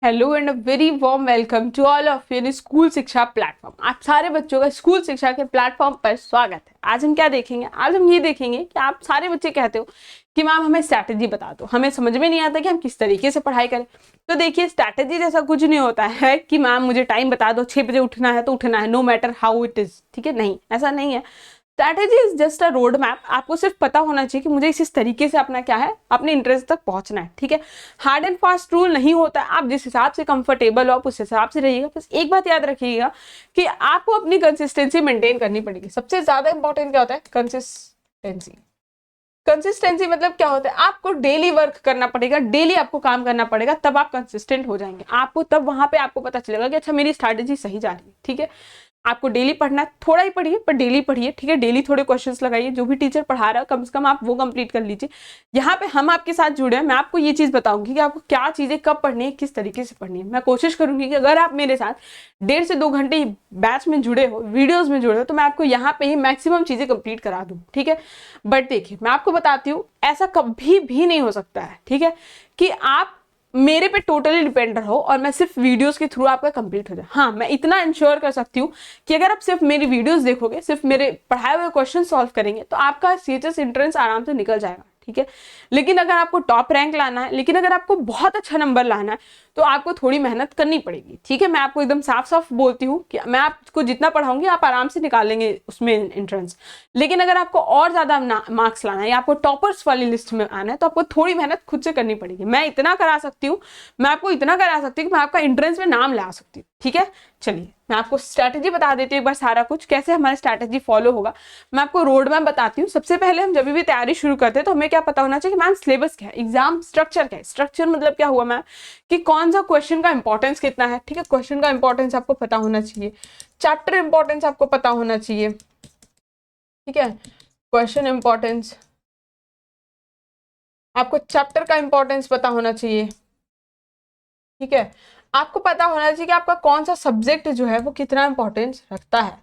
Hello and a very warm welcome to all of you school Shiksha platform. आप सारे बच्चों का स्कूल शिक्षा के प्लेटफॉर्म पर स्वागत है। आज हम क्या देखेंगे? आज हम ये देखेंगे कि आप सारे बच्चे कहते हो कि मैम हमें स्ट्रैटेजी बता दो, हमें समझ में नहीं आता कि हम किस तरीके से पढ़ाई करें। तो देखिए, स्ट्रैटेजी जैसा कुछ नहीं होता है कि मैम मुझे टाइम बता दो, 6 बजे उठना है तो उठना है, no matter how it is. ठीक है, नहीं, ऐसा नहीं है। Strategy is just a road map. आपको सिर्फ पता होना चाहिए कि मुझे इस तरीके से अपना क्या है, अपने इंटरेस्ट तक पहुंचना है। ठीक है, हार्ड एंड फास्ट रूल नहीं होता। आप जिस हिसाब से कंफर्टेबल हो आप उस हिसाब से रहिएगा। बस एक बात याद रखिएगा कि आपको अपनी कंसिस्टेंसी मेंटेन करनी पड़ेगी। सबसे ज्यादा इंपॉर्टेंट क्या होता है? कंसिस्टेंसी। कंसिस्टेंसी मतलब क्या होता है? आपको डेली वर्क करना पड़ेगा, डेली आपको काम करना पड़ेगा, तब आप कंसिस्टेंट हो जाएंगे। आपको तब वहां पे आपको पता चलेगा कि अच्छा मेरी स्ट्रैटेजी सही जा रही है। ठीक है, आपको डेली पढ़ना है, थोड़ा ही पढ़िए पर डेली पढ़िए। ठीक है, डेली थोड़े क्वेश्चंस लगाइए, जो भी टीचर पढ़ा रहा है कम से कम आप वो कंप्लीट कर लीजिए। यहाँ पे हम आपके साथ जुड़े हैं, मैं आपको ये चीज बताऊंगी कि आपको क्या चीजें कब पढ़नी है, किस तरीके से पढ़नी है। मैं कोशिश करूंगी कि अगर आप मेरे साथ 1.5 से 2 घंटे बैच में जुड़े हो, वीडियोज में जुड़े हो, तो मैं आपको यहाँ पे ही मैक्सिमम चीजें कंप्लीट करा दूँ। ठीक है, बट देखिए मैं आपको बताती हूँ, ऐसा कभी भी नहीं हो सकता है, ठीक है, कि आप मेरे पे टोटली डिपेंड रहो और मैं सिर्फ वीडियोस के थ्रू आपका कंप्लीट हो जाए। हाँ, मैं इतना इंश्योर कर सकती हूँ कि अगर आप सिर्फ मेरी वीडियोस देखोगे, सिर्फ मेरे पढ़ाए हुए क्वेश्चन सॉल्व करेंगे, तो आपका सीएचएस एंट्रेंस आराम से निकल जाएगा। ठीक है, लेकिन अगर आपको टॉप रैंक लाना है, लेकिन अगर आपको बहुत अच्छा नंबर लाना है, तो आपको थोड़ी मेहनत करनी पड़ेगी। ठीक है, मैं आपको एकदम साफ साफ बोलती हूँ कि मैं आपको जितना पढ़ाऊंगी आप आराम से निकाल लेंगे उसमें एंट्रेंस। लेकिन अगर आपको और ज्यादा मार्क्स लाना है या आपको टॉपर्स वाली लिस्ट में आना है, तो आपको थोड़ी मेहनत खुद से करनी पड़ेगी। मैं इतना करा सकती हूँ, मैं आपको इतना करा सकती हूँ कि मैं आपका एंट्रेंस में नाम ला सकती हूँ। ठीक है, चलिए मैं आपको स्ट्रैटेजी बता देती हूँ एक बार, सारा कुछ कैसे हमारा स्ट्रैटेजी फॉलो होगा। मैं आपको रोड मैप बताती हूँ। सबसे पहले हम जब भी तैयारी शुरू करते हैं तो हमें क्या पता होना चाहिए कि मैम सिलेबस क्या है, एग्जाम स्ट्रक्चर क्या है। स्ट्रक्चर मतलब क्या हुआ मैम, कि कौन सा क्वेश्चन का इंपॉर्टेंस कितना है। ठीक है, क्वेश्चन का इंपॉर्टेंस आपको पता होना चाहिए, चैप्टर इंपॉर्टेंस आपको पता होना चाहिए। ठीक है, क्वेश्चन इंपॉर्टेंस, आपको चैप्टर का इंपॉर्टेंस पता होना चाहिए। ठीक है, आपको पता होना चाहिए कि आपका कौन सा सब्जेक्ट जो है वो कितना इंपॉर्टेंस रखता है,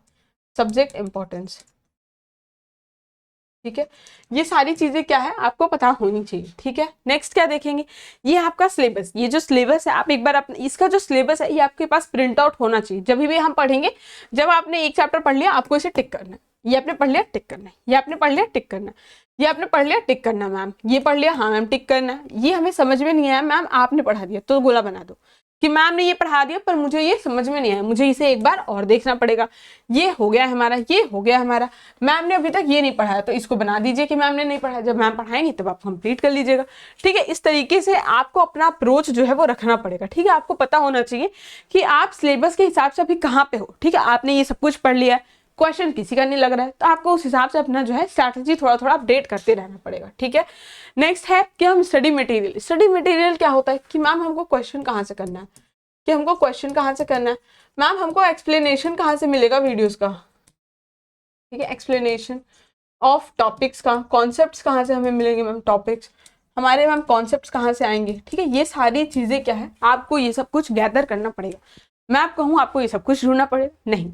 सब्जेक्ट इंपॉर्टेंस। ठीक है, ये सारी चीजें क्या है आपको पता होनी चाहिए। ठीक है, नेक्स्ट क्या देखेंगे, ये आपका सिलेबस। ये जो सिलेबस है आप एक बार अपने इसका जो सिलेबस है ये आपके पास प्रिंट आउट होना चाहिए। जब भी हम पढ़ेंगे, जब आपने एक चैप्टर पढ़ लिया आपको इसे टिक करना है, ये आपने पढ़ लिया टिक करना है, ये आपने पढ़ लिया टिक करना है, ये आपने पढ़ लिया टिक करना मैम, ये पढ़ लिया हाँ मैम टिक करना है। ये हमें समझ में नहीं आया मैम, आपने पढ़ा दिया तो गोला बना दो कि मैम ने ये पढ़ा दिया पर मुझे ये समझ में नहीं आया, मुझे इसे एक बार और देखना पड़ेगा। ये हो गया हमारा, ये हो गया हमारा, मैम ने अभी तक ये नहीं पढ़ाया तो इसको बना दीजिए कि मैम ने नहीं पढ़ाया, जब मैम पढ़ाएंगे तब आप कंप्लीट कर लीजिएगा। ठीक है, इस तरीके से आपको अपना अप्रोच जो है वो रखना पड़ेगा। ठीक है, आपको पता होना चाहिए कि आप सिलेबस के हिसाब से अभी कहाँ पे हो। ठीक है, आपने ये सब कुछ पढ़ लिया है, क्वेश्चन किसी का नहीं लग रहा है, तो आपको उस हिसाब से अपना जो है स्ट्रैटेजी थोड़ा थोड़ा अपडेट करते रहना पड़ेगा। ठीक है, नेक्स्ट है कि हम स्टडी मटेरियल। स्टडी मटेरियल क्या होता है कि मैम हमको क्वेश्चन कहाँ से करना है, कि हमको क्वेश्चन कहाँ से करना है, मैम हमको एक्सप्लेनेशन कहाँ से मिलेगा वीडियोस का। ठीक है, एक्सप्लेनेशन ऑफ टॉपिक्स का, कॉन्सेप्ट्स कहाँ से हमें मिलेंगे मैम, टॉपिक्स हमारे मैम कॉन्सेप्ट्स कहाँ से आएंगे। ठीक है, ये सारी चीजें क्या है आपको ये सब कुछ गैदर करना पड़ेगा। मैं आप कहूँ आपको ये सब कुछ ढूंढना पड़ेगा नहीं,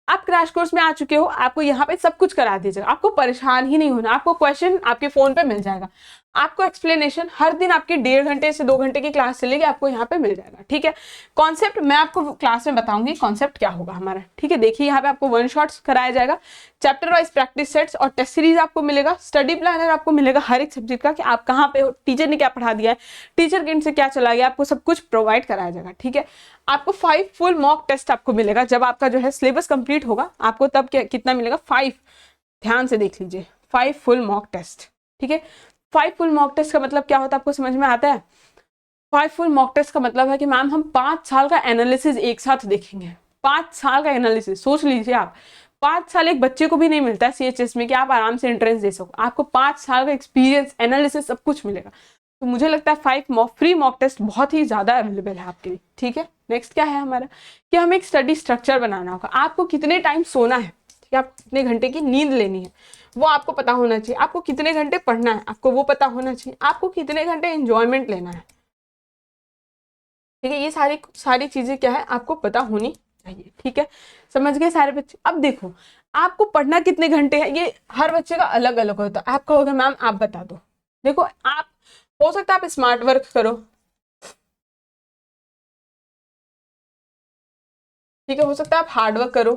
आप क्रैश कोर्स में आ चुके हो, आपको यहाँ पे सब कुछ करा दीजिएगा, आपको परेशान ही नहीं होना। आपको क्वेश्चन आपके फोन पे मिल जाएगा, आपको एक्सप्लेनेशन हर दिन आपकी 1.5 घंटे से 2 घंटे की क्लास चलेगी, आपको यहाँ पे मिल जाएगा। ठीक है, कॉन्सेप्ट मैं आपको क्लास में बताऊंगी कॉन्सेप्ट क्या होगा हमारा। ठीक है, देखिए यहाँ पे आपको वन शॉट्स कराया जाएगा, चैप्टर वाइज प्रैक्टिस सेट्स और टेस्ट सीरीज आपको मिलेगा, स्टडी प्लानर आपको मिलेगा हर एक सब्जेक्ट का कि आप कहाँ पे हो, टीचर ने क्या पढ़ा दिया है, टीचर के इनसे क्या चला गया, आपको सब कुछ प्रोवाइड कराया जाएगा। ठीक है, आपको 5 फुल मॉक टेस्ट आपको मिलेगा जब आपका जो है सिलेबस कंप्लीट होगा, आपको तब कितना मिलेगा 5, ध्यान से देख लीजिए 5 फुल मॉक टेस्ट। ठीक है, 5 फुल मॉक टेस्ट का मतलब क्या होता है आपको समझ में आता है? 5 फुल मॉक टेस्ट का मतलब है कि मैम हम 5 साल का एनालिसिस एक साथ देखेंगे। 5 साल का एनालिसिस सोच लीजिए आप, 5 साल एक बच्चे को भी नहीं मिलता है सीएचएस में कि आप आराम से एंट्रेंस दे सको, आपको 5 साल का एक्सपीरियंस, एनालिसिस सब कुछ मिलेगा। तो मुझे लगता है 5 फ्री मॉक टेस्ट बहुत ही ज्यादा अवेलेबल है आपके लिए। ठीक है, नेक्स्ट क्या है हमारा कि हमें एक स्टडी स्ट्रक्चर बनाना होगा। आपको कितने टाइम सोना है, ठीक है, आपको कितने घंटे की नींद लेनी है वो आपको पता होना चाहिए, आपको कितने घंटे पढ़ना है आपको वो पता होना चाहिए, आपको कितने घंटे एंजॉयमेंट लेना है। ठीक है, ये सारी सारी चीजें क्या है आपको पता होनी चाहिए। ठीक है, समझ गए सारे बच्चे? अब देखो आपको पढ़ना कितने घंटे है ये हर बच्चे का अलग अलग होता है। आप कहोगे मैम आप बता दो, देखो आप हो सकता है आप स्मार्ट वर्क करो, ठीक है, हो सकता है आप हार्डवर्क करो,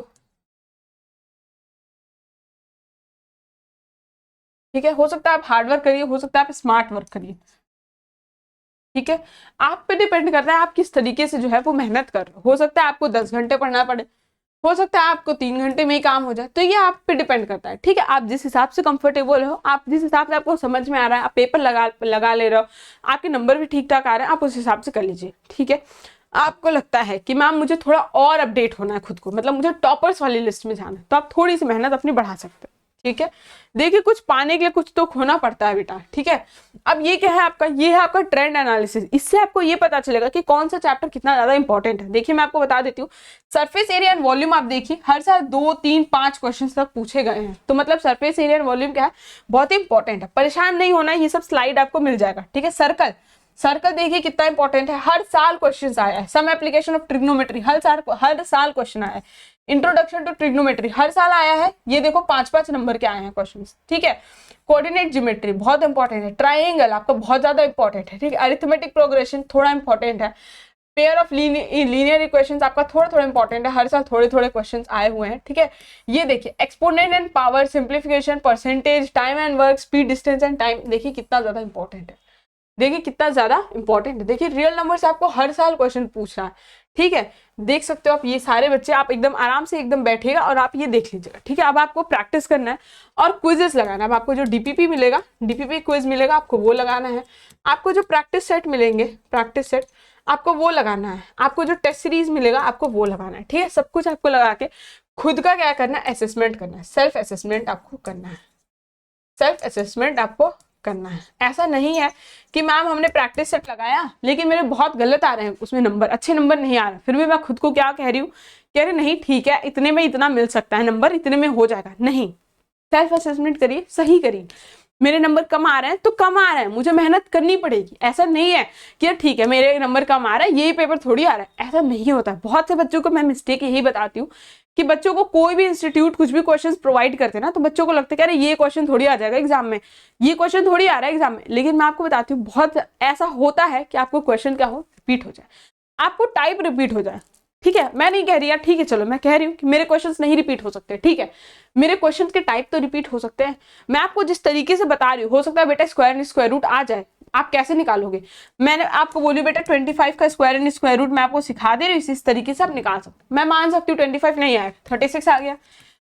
ठीक है, हो सकता है आप हार्डवर्क करिए, हो सकता है आप स्मार्ट वर्क करिए, ठीक है। आप पे डिपेंड करता है आप किस तरीके से जो है वो मेहनत कर रहे हो सकता है आपको 10 घंटे पढ़ना पड़े, हो सकता है आपको 3 घंटे में ही काम हो जाए, तो ये आप पे डिपेंड करता है, ठीक है। आप जिस हिसाब से कंफर्टेबल हो, आप जिस हिसाब से आपको समझ में आ रहा है, आप पेपर लगा ले रहे हो, आपके नंबर भी ठीक ठाक आ रहे हैं, आप उस हिसाब से कर लीजिए, ठीक है। आपको लगता है कि मैम मुझे थोड़ा और अपडेट होना है खुद को, मतलब मुझे टॉपर्स वाली लिस्ट में जाना है, तो आप थोड़ी सी मेहनत अपनी बढ़ा सकते हैं, ठीक है। देखिए कुछ पाने के लिए कुछ तो खोना पड़ता है बेटा, ठीक है। अब ये क्या है आपका, ये है आपका ट्रेंड एनालिसिस, इससे आपको ये पता चलेगा कि कौन सा चैप्टर कितना ज्यादा इंपॉर्टेंट है। देखिए मैं आपको बता देती हूँ, सरफेस एरिया एंड वॉल्यूम आप देखिए हर साल 2, 3, 5 क्वेश्चन तक पूछे गए हैं, तो मतलब सरफेस एरिया एंड वॉल्यूम क्या है, बहुत ही इंपॉर्टेंट है। परेशान नहीं होना, ये सब स्लाइड आपको मिल जाएगा, ठीक है। सर्कल, सर्कल देखिए कितना इंपॉर्टेंट है, हर साल क्वेश्चन आया है। सम एप्लीकेशन ऑफ ट्रिग्नोमेट्री हर साल क्वेश्चन आया है। इंट्रोडक्शन टू ट्रिग्नोमेट्री हर साल आया है, ये देखो 5-5 नंबर के आए हैं क्वेश्चन, ठीक है। कोऑर्डिनेट ज्योमेट्री बहुत इंपॉर्टेंट है। ट्राइंगल आपका बहुत ज्यादा इंपॉर्टेंट है, ठीक है। अरिथमेटिक प्रोग्रेशन थोड़ा इंपॉर्टेंट है। पेयर ऑफ लीनियर इक्वेशंस आपका थोड़ा थोड़ा इंपॉर्टेंट है, हर साल थोड़े थोड़े क्वेश्चंस आए हुए हैं, ठीक है। ये देखिए exponent and power, simplification, percentage, time and work, speed, distance and time, देखिए कितना ज्यादा इंपॉर्टेंट है, देखिए कितना ज्यादा इंपॉर्टेंट है। देखिए रियल नंबर से आपको हर साल क्वेश्चन पूछ रहा है, ठीक है। देख सकते हो आप, ये सारे बच्चे आप एकदम आराम से एकदम बैठेगा और आप ये देख लीजिएगा, ठीक है। अब आपको प्रैक्टिस करना है और क्विजेस लगाना है। अब आपको जो डीपीपी मिलेगा, डीपीपी क्विज मिलेगा, आपको वो लगाना है। आपको जो प्रैक्टिस सेट मिलेंगे, प्रैक्टिस सेट आपको वो लगाना है। आपको जो टेस्ट सीरीज मिलेगा आपको वो लगाना है, ठीक है। सब कुछ आपको लगा के खुद का क्या करना है, असेसमेंट करना है, सेल्फ असेसमेंट आपको करना है, सेल्फ असेसमेंट आपको करना है। ऐसा नहीं है कि मैम हमने प्रैक्टिस सेट लगाया लेकिन मेरे बहुत गलत आ रहे हैं, उसमें नंबर अच्छे नंबर नहीं आ रहे, फिर भी मैं खुद को क्या कह रही हूँ, कह रही नहीं ठीक है इतने में इतना मिल सकता है नंबर, इतने में हो जाएगा, नहीं। सेल्फ असेसमेंट करिए, सही करिए। मेरे नंबर कम आ रहे हैं तो कम आ रहे हैं, मुझे मेहनत करनी पड़ेगी। ऐसा नहीं है कि ठीक है मेरे नंबर कम आ रहा है यही पेपर थोड़ी आ रहा है, ऐसा नहीं होता है। बहुत से बच्चों को मैं मिस्टेक यही बताती हूँ कि बच्चों को कोई भी इंस्टीट्यूट कुछ भी क्वेश्चन प्रोवाइड करते हैं ना, तो बच्चों को लगता है कि अरे ये क्वेश्चन थोड़ी आ जाएगा एग्जाम में, ये क्वेश्चन थोड़ी आ रहा है एग्जाम में। लेकिन मैं आपको बताती हूँ बहुत ऐसा होता है कि आपको क्वेश्चन क्या हो, रिपीट हो जाए, आपको टाइप रिपीट हो जाए, ठीक है। मैं नहीं कह रही यार, ठीक है चलो मैं कह रही हूँ कि मेरे क्वेश्चंस नहीं रिपीट हो सकते, ठीक है। मेरे क्वेश्चंस के टाइप तो रिपीट हो सकते हैं। मैं आपको जिस तरीके से बता रही हूँ, हो सकता है बेटा स्क्वायर एंड स्क्वायर रूट आ जाए, आप कैसे निकालोगे। मैंने आपको बोली बेटा 25 का स्क्वायर एंड स्क्वायर रूट मैं आपको सिखा दे रही हूँ, इस तरीके से आप निकाल सकते। मैं मान सकती हूँ 25 नहीं आया, 36 आ गया,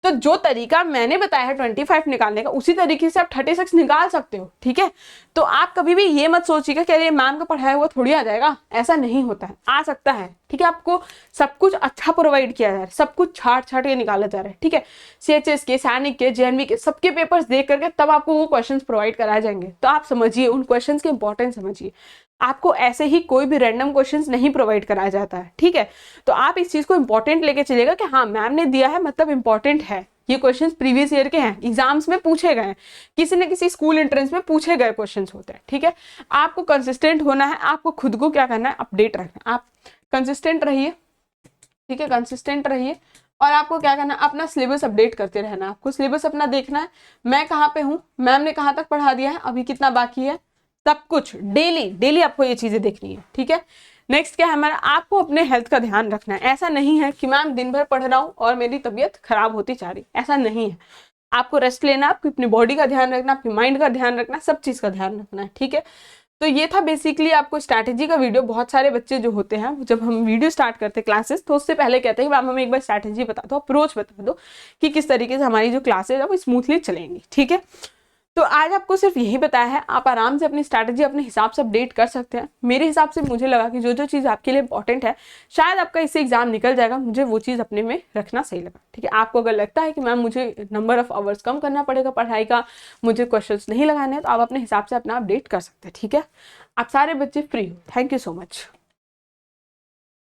तो जो तरीका मैंने बताया है 25 निकालने का, उसी तरीके से आप 36 निकाल सकते हो, ठीक है। तो आप कभी भी ये मत सोचिएगा कि अरे मैम का पढ़ाया हुआ थोड़ी आ जाएगा, ऐसा नहीं होता है, आ सकता है, ठीक है। आपको सब कुछ अच्छा प्रोवाइड किया जा रहा है, सब कुछ छाट छाट के निकाला जा रहा है, ठीक है। CHS के, सैनिक के, JNV के सबके पेपर्स देख करके तब आपको वो क्वेश्चंस प्रोवाइड कराए जाएंगे। तो आप समझिए उन क्वेश्चंस के इंपॉर्टेंस समझिए, आपको ऐसे ही कोई भी रैंडम क्वेश्चंस नहीं प्रोवाइड कराया जाता है, ठीक है। तो आप इस चीज को इंपॉर्टेंट लेके चलेगा कि हाँ मैम ने दिया है मतलब इंपॉर्टेंट है, ये क्वेश्चंस प्रीवियस ईयर के हैं, एग्जाम्स में पूछे गए हैं, किसी न किसी स्कूल एंट्रेंस में पूछे गए क्वेश्चंस होते हैं, ठीक है। आपको कंसिस्टेंट होना है, आपको खुद को क्या करना है, अपडेट रखना है। आप कंसिस्टेंट रहिए, ठीक है, कंसिस्टेंट रहिए। और आपको क्या करना है, अपना सिलेबस अपडेट करते रहना, आपको सिलेबस अपना देखना है, मैं कहाँ पे हूँ, मैम ने कहाँ तक पढ़ा दिया है, अभी कितना बाकी है, सब कुछ डेली डेली आपको ये चीजें देखनी है, ठीक है। नेक्स्ट क्या है हमारा, आपको अपने हेल्थ का ध्यान रखना है। ऐसा नहीं है कि मैम दिन भर पढ़ रहा हूँ और मेरी तबीयत खराब होती जा रही, ऐसा नहीं है। आपको रेस्ट लेना, आपको अपनी बॉडी का ध्यान रखना, आपके माइंड का ध्यान रखना, सब चीज का ध्यान रखना है, ठीक है। तो ये था बेसिकली आपको स्ट्रैटेजी का वीडियो। बहुत सारे बच्चे जो होते हैं जब हम वीडियो स्टार्ट करते हैं क्लासेस, तो उससे पहले कहते हैं कि मैम हमें एक बार स्ट्रैटेजी बता दो, अप्रोच बता दो कि किस तरीके से हमारी जो क्लासेज है वो स्मूथली चलेंगी, ठीक है। तो आज आपको सिर्फ यही बताया है, आप आराम से अपनी स्ट्रैटेजी अपने हिसाब से अपडेट कर सकते हैं। मेरे हिसाब से मुझे लगा कि जो जो चीज़ आपके लिए इंपॉर्टेंट है, शायद आपका इससे एग्जाम निकल जाएगा, मुझे वो चीज़ अपने में रखना सही लगा, ठीक है। आपको अगर लगता है कि मैम मुझे नंबर ऑफ आवर्स कम करना पड़ेगा पढ़ाई का, मुझे क्वेश्चंस नहीं लगाने हैं, तो आप अपने हिसाब से अपना अपडेट कर सकते हैं, ठीक है। आप सारे बच्चे फ्री हो। Thank you so much.